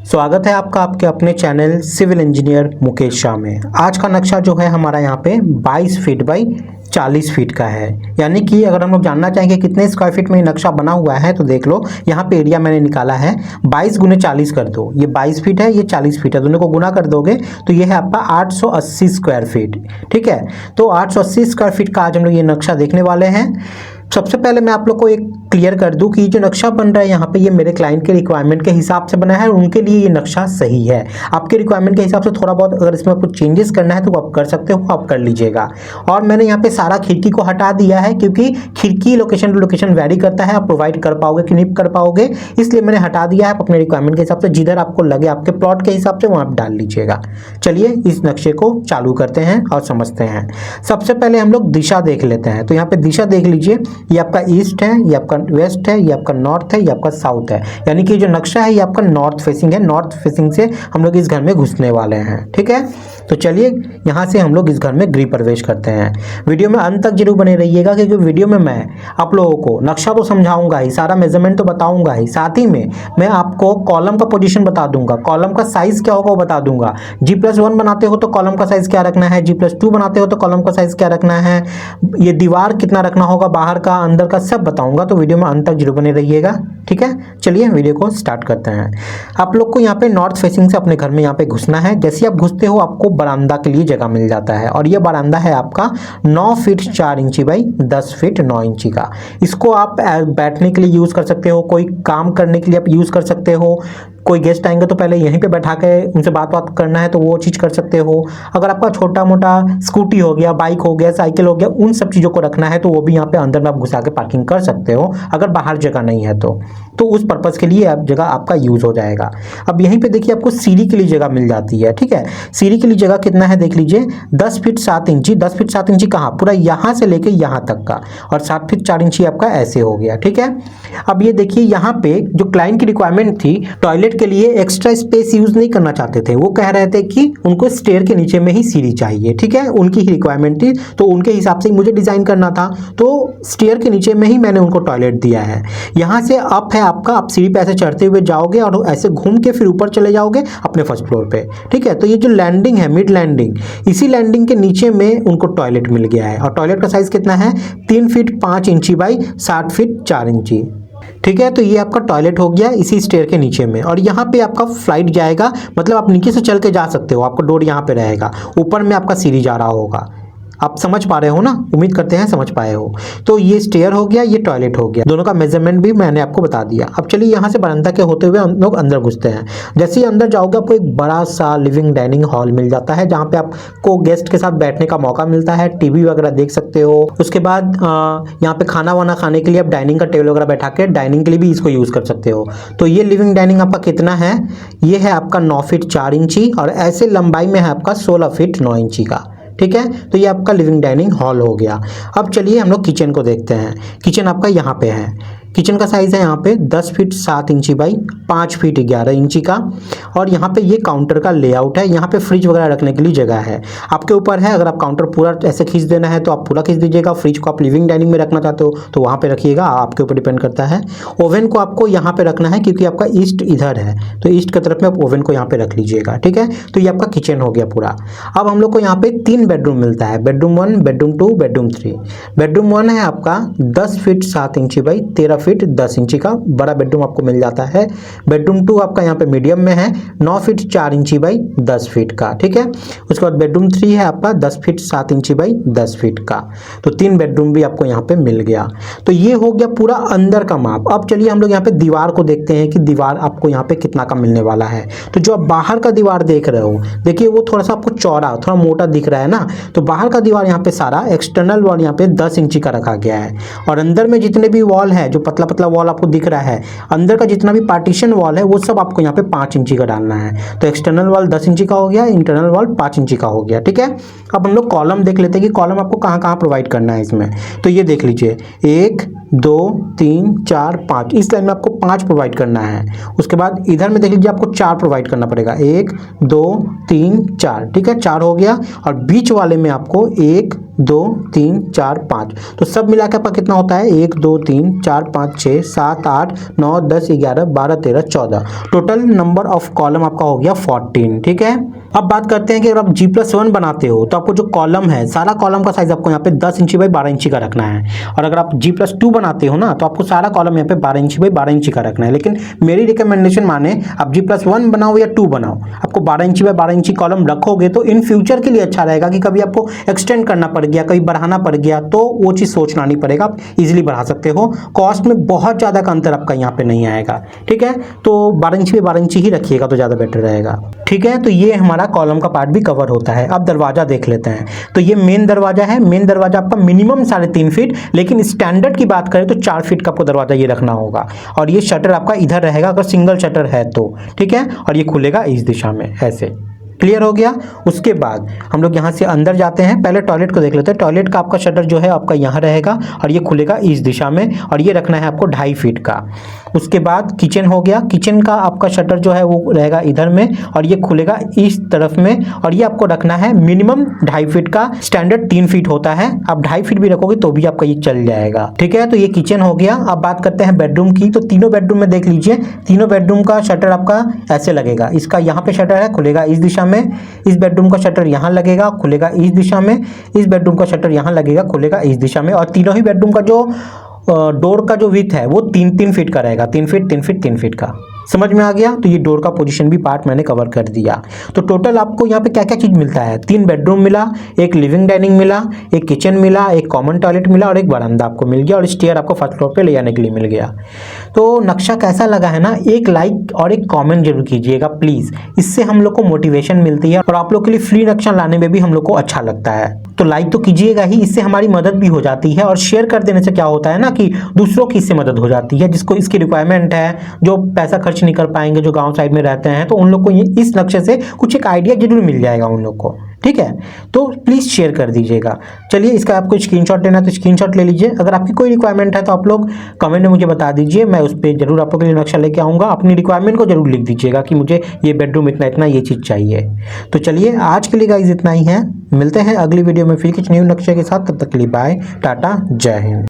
स्वागत है आपका आपके अपने channel civil engineer Mukesh Shah में। आज का नक्शा जो है हमारा यहाँ पे 22 फीट बाई 40 फीट का है। यानी कि अगर हम लोग जानना चाहेंगे कितने स्क्वायर फीट में ये नक्शा बना हुआ है तो देख लो, यहाँ पे एरिया मैंने निकाला है 22 गुने 40 कर दो। ये 22 फीट है, ये 40 फीट है, दोनों को गुना कर दोगे तो ये है आपका 880 स्क्वायर फीट। ठीक है, तो 880 स्क्वायर फीट का आज हम लोग ये नक्शा देखने वाले हैं। सबसे पहले मैं आप लोग को एक क्लियर कर दूं कि जो नक्शा बन रहा है यहाँ पे ये मेरे क्लाइंट के रिक्वायरमेंट के हिसाब से बना है और उनके लिए ये नक्शा सही है। आपके रिक्वायरमेंट के हिसाब से थोड़ा बहुत अगर इसमें कुछ चेंजेस करना है तो आप कर सकते हो, आप कर लीजिएगा। और मैंने यहाँ पे सारा खिड़की को हटा दिया है क्योंकि खिड़की लोकेशन टू लोकेशन वेरी करता है, आप प्रोवाइड कर पाओगे कि नहीं कर पाओगे, इसलिए मैंने हटा दिया है। अपने रिक्वायरमेंट के हिसाब से जिधर आपको लगे आपके प्लॉट के हिसाब से वहाँ आप डाल लीजिएगा। चलिए इस नक्शे को चालू करते हैं और समझते हैं। सबसे पहले हम लोग दिशा देख लेते हैं। तो यहाँ पे दिशा देख लीजिए, ये आपका ईस्ट है, ये आपका वेस्ट है, ये आपका नॉर्थ है, ये आपका साउथ है। यानी कि जो नक्शा है ये आपका नॉर्थ फेसिंग है। नॉर्थ फेसिंग से हम लोग इस घर में घुसने वाले हैं। ठीक है, तो चलिए यहाँ से हम लोग इस घर में गृह प्रवेश करते हैं। वीडियो में अंत तक जरूर बने रहिएगा क्योंकि वीडियो में मैं आप लोगों को नक्शा तो समझाऊंगा ही, सारा मेजरमेंट तो बताऊंगा ही, साथ ही में मैं आपको कॉलम का पोजीशन बता दूंगा, कॉलम का साइज क्या होगा वो बता दूंगा। G+1 बनाते हो तो कॉलम का साइज क्या रखना है, G+2 बनाते हो तो कॉलम का साइज क्या रखना है, ये दीवार कितना रखना होगा, बाहर का अंदर का सब बताऊंगा। तो वीडियो में अंत तक जरूर बने रहिएगा। ठीक है, चलिए वीडियो को स्टार्ट करते हैं। आप लोग को यहाँ पे नॉर्थ फेसिंग से अपने घर में यहाँ पे घुसना है। जैसे आप घुसते हो आपको बरामदा के लिए जगह मिल जाता है और ये बरामदा है आपका 9 फीट 4 इंची बाई 10 फीट 9 इंची का। इसको आप बैठने के लिए यूज़ कर सकते हो, कोई काम करने के लिए आप यूज़ कर सकते हो। कोई गेस्ट आएंगे तो पहले यहीं पे बैठा के उनसे बात करना है तो वो चीज़ कर सकते हो। अगर आपका छोटा मोटा स्कूटी हो गया, बाइक हो गया, साइकिल हो गया, उन सब चीज़ों को रखना है तो वो भी यहाँ पे अंदर में आप घुसा के पार्किंग कर सकते हो अगर बाहर जगह नहीं है तो उस पर्पज़ के लिए आप जगह आपका यूज़ हो जाएगा। अब यहीं पे देखिए आपको सीढ़ी के लिए जगह मिल जाती है। ठीक है, सीढ़ी के लिए जगह कितना है देख लीजिए, 10 फीट 7 इंची। 10 फीट 7 इंची कहाँ, पूरा यहाँ से लेके यहाँ तक का, और 7 फीट 4 इंची आपका ऐसे हो गया। ठीक है, अब ये देखिए यहाँ पे जो क्लाइंट की रिक्वायरमेंट थी, टॉयलेट के लिए एक्स्ट्रा स्पेस यूज नहीं करना चाहते थे। वो कह रहे थे कि उनको स्टेयर के नीचे में ही सीढ़ी चाहिए। ठीक है, उनकी ही रिक्वायरमेंट थी तो उनके हिसाब से मुझे डिजाइन करना था, तो स्टेयर के नीचे में ही मैंने उनको टॉयलेट दिया है। यहाँ से अप है आपका, आप सीढ़ी पे ऐसे चढ़ते हुए जाओगे और ऐसे घूम के फिर ऊपर चले जाओगे अपने फर्स्ट फ्लोर पे। ठीक है, तो ये जो लैंडिंग है मिड लैंडिंग, इसी लैंडिंग के नीचे में उनको टॉयलेट मिल गया है। और टॉयलेट का साइज कितना है, 3 फीट 5 इंची बाई 7 फीट 4 इंची। ठीक है, तो ये आपका टॉयलेट हो गया इसी स्टेयर के नीचे में। और यहाँ पे आपका फ्लाइट जाएगा, मतलब आप नीचे से चल के जा सकते हो, आपका डोर यहाँ पे रहेगा, ऊपर में आपका सीढ़ी जा रहा होगा। आप समझ पा रहे हो ना, उम्मीद करते हैं समझ पाए हो। तो ये स्टेयर हो गया, ये टॉयलेट हो गया, दोनों का मेजरमेंट भी मैंने आपको बता दिया। अब चलिए यहाँ से बरामदा के होते हुए हम लोग अंदर घुसते हैं। जैसे ही अंदर जाओगे आपको एक बड़ा सा लिविंग डाइनिंग हॉल मिल जाता है जहाँ पे आपको गेस्ट के साथ बैठने का मौका मिलता है, टीवी वगैरह देख सकते हो। उसके बाद यहाँ पे खाना वाना खाने के लिए आप डाइनिंग का टेबल वगैरह बैठा के डाइनिंग के लिए भी इसको यूज़ कर सकते हो। तो ये लिविंग डाइनिंग आपका कितना है, ये है आपका 9 फीट 4 इंची और ऐसे लंबाई में है आपका 16 फीट 9 इंची का। ठीक है, तो ये आपका लिविंग डाइनिंग हॉल हो गया। अब चलिए हम लोग किचन को देखते हैं। किचन आपका यहाँ पे है। किचन का साइज़ है यहाँ पे 10 फीट 7 इंची बाई 5 फीट 11 इंची का। और यहाँ पे ये काउंटर का लेआउट है। यहाँ पे फ्रिज वगैरह रखने के लिए जगह है, आपके ऊपर है। अगर आप काउंटर पूरा ऐसे खींच देना है तो आप पूरा खींच दीजिएगा। फ्रिज को आप लिविंग डाइनिंग में रखना चाहते हो तो वहाँ पे रखिएगा, आपके ऊपर डिपेंड करता है। ओवन को आपको यहाँ पे रखना है क्योंकि आपका ईस्ट इधर है, तो ईस्ट की तरफ में आप ओवन को यहाँ पे रख लीजिएगा। ठीक है, तो ये आपका किचन हो गया पूरा। अब हम लोग को यहाँ पे 3 बेडरूम मिलता है, बेडरूम 1, बेडरूम 2, बेडरूम 3। बेडरूम 1 है आपका 10 फीट 7 इंची बाई 13 फीट 10 इंची का, बड़ा बेडरूम आपको मिल जाता है। बेडरूम 2 आपका यहाँ पे मीडियम में है, 9 फीट 4 इंची बाई 10 फीट का। ठीक है, उसके बाद बेडरूम 3 है आपका 10 फीट 7 इंची बाई 10 फीट का। तो 3 बेडरूम भी आपको यहाँ पे मिल गया। तो ये हो गया पूरा अंदर का माप। अब चलिए हम लोग यहाँ पे दीवार को देखते हैं कि दीवार आपको यहाँ पे कितना का मिलने वाला है। तो जो आप बाहर का दीवार देख रहे हो, देखिए वो थोड़ा सा आपको चौड़ा, थोड़ा मोटा दिख रहा है ना। तो बाहर का दीवार यहाँ पे सारा एक्सटर्नल वॉल यहाँ पे 10 इंची का रखा गया है। और अंदर में जितने भी वॉल है, जो पतला पतला वॉल आपको दिख रहा है, अंदर का जितना भी पार्टीशन वॉल है वो सब आपको यहाँ पे 5 इंची का डालना है। तो एक्सटर्नल वॉल 10 इंची का हो गया, इंटरनल वॉल 5 इंची का हो गया। ठीक है, अब हम लोग कॉलम देख लेते हैं कि कॉलम आपको कहाँ कहाँ प्रोवाइड करना है इसमें। तो ये देख लीजिए, 1 2 3 4 5, इस लाइन में आपको 5 प्रोवाइड करना है। उसके बाद इधर में देख लीजिए आपको 4 प्रोवाइड करना पड़ेगा, 1 2 3 4। ठीक है, 4 हो गया। और बीच वाले में आपको 1 2 3 4 5, तो सब मिला के आपका कितना होता है 1 2 3 4 5 6 7 8 9 10 11 12 13 14, टोटल नंबर ऑफ कॉलम आपका हो गया 14। ठीक है, अब बात करते हैं कि अगर आप G+1 बनाते हो तो आपको जो कॉलम है सारा कॉलम का साइज आपको यहाँ पे 10 इंची बाई 12 इंची का रखना है, और अगर आप G+2 बनाते हो ना तो आपको सारा कॉलम यहाँ पे 12 इंची बाई 12 इंची का रखना है। लेकिन मेरी रिकमेंडेशन माने आप G+1 बनाओ या 2 बनाओ, आपको 12 इंची बाई 12 इंची कॉलम रखोगे तो इन फ्यूचर के लिए अच्छा रहेगा कि कभी आपको एक्सटेंड करना पड़ गया, कभी बढ़ाना पड़ गया तो वो चीज़ सोचना नहीं पड़ेगा, आप इजीली बढ़ा सकते हो। कॉस्ट में बहुत ज़्यादा का अंतर आपका यहाँ पे नहीं आएगा। ठीक है, तो 12 इंची बाई 12 इंची ही रखिएगा तो ज़्यादा बेटर रहेगा। ठीक है, तो ये हमारा कॉलम का पार्ट भी कवर होता है। अब दरवाजा देख लेते हैं। तो ये मेन दरवाजा है। मेन दरवाजा आपका मिनिमम 3.5 फीट, लेकिन स्टैंडर्ड की बात करें तो 4 फीट का आपको दरवाजा ये रखना होगा, और ये शटर आपका इधर रहेगा अगर सिंगल शटर है तो। ठीक है, और ये खुलेगा इस दिशा में ऐसे। क्लियर हो गया। उसके बाद हम लोग यहाँ से अंदर जाते हैं। पहले टॉयलेट को देख लेते हैं। टॉयलेट का आपका शटर जो है आपका यहाँ रहेगा और ये खुलेगा इस दिशा में, और ये रखना है आपको 2.5 फीट का। उसके बाद किचन हो गया। किचन का आपका शटर जो है वो रहेगा इधर में और ये खुलेगा इस तरफ में, और ये आपको रखना है मिनिमम 2.5 फीट का। स्टैंडर्ड 3 फीट होता है, आप 2.5 फीट भी रखोगे तो भी आपका ये चल जाएगा। ठीक है, तो ये किचन हो गया। अब बात करते हैं बेडरूम की। तो तीनों बेडरूम में देख लीजिए, तीनों बेडरूम का शटर आपका ऐसे लगेगा। इसका यहाँ पे शटर है, खुलेगा इस दिशा में। इस बेडरूम का शटर यहाँ लगेगा, खुलेगा इस दिशा में। इस बेडरूम का शटर यहाँ लगेगा, खुलेगा इस दिशा में। और तीनों ही बेडरूम का जो डोर का जो विड्थ है वो 3-3 फीट का रहेगा। 3 फीट 3 फीट 3 फीट का। समझ में आ गया। तो ये डोर का पोजीशन भी पार्ट मैंने कवर कर दिया। तो टोटल आपको यहाँ पे क्या क्या चीज़ मिलता है, 3 बेडरूम मिला, एक लिविंग डाइनिंग मिला, एक किचन मिला, एक कॉमन टॉयलेट मिला और एक बरामदा आपको मिल गया, और स्टेयर आपको फर्स्ट फ्लोर पे ले जाने के लिए मिल गया। तो नक्शा कैसा लगा है ना, एक लाइक और एक कॉमेंट जरूर कीजिएगा प्लीज़। इससे हम लोग को मोटिवेशन मिलती है और आप लोग के लिए फ्री नक्शा लाने में भी हम लोग को अच्छा लगता है। तो लाइक तो कीजिएगा ही, इससे हमारी मदद भी हो जाती है। और शेयर कर देने से क्या होता है ना कि दूसरों की इससे मदद हो जाती है, जिसको इसकी रिक्वायरमेंट है, जो पैसा खर्च नहीं कर पाएंगे, जो गांव साइड में रहते हैं, तो उन लोग को इस नक्शे से कुछ एक आइडिया जरूर मिल जाएगा उन लोग को। ठीक है, तो प्लीज़ शेयर कर दीजिएगा। चलिए, इसका आपको स्क्रीनशॉट लेना है तो स्क्रीनशॉट ले लीजिए। अगर आपकी कोई रिक्वायरमेंट है तो आप लोग कमेंट में मुझे बता दीजिए, मैं उस पर जरूर आप लोग के लिए नक्शा लेके आऊँगा। अपनी रिक्वायरमेंट को जरूर लिख दीजिएगा कि मुझे ये बेडरूम इतना इतना ये चीज़ चाहिए। तो चलिए, आज के लिए गाइस इतना ही है। मिलते हैं अगली वीडियो में फिर कुछ न्यू नक्शे के साथ। तब तक के लिए बाय, टाटा, जय हिंद।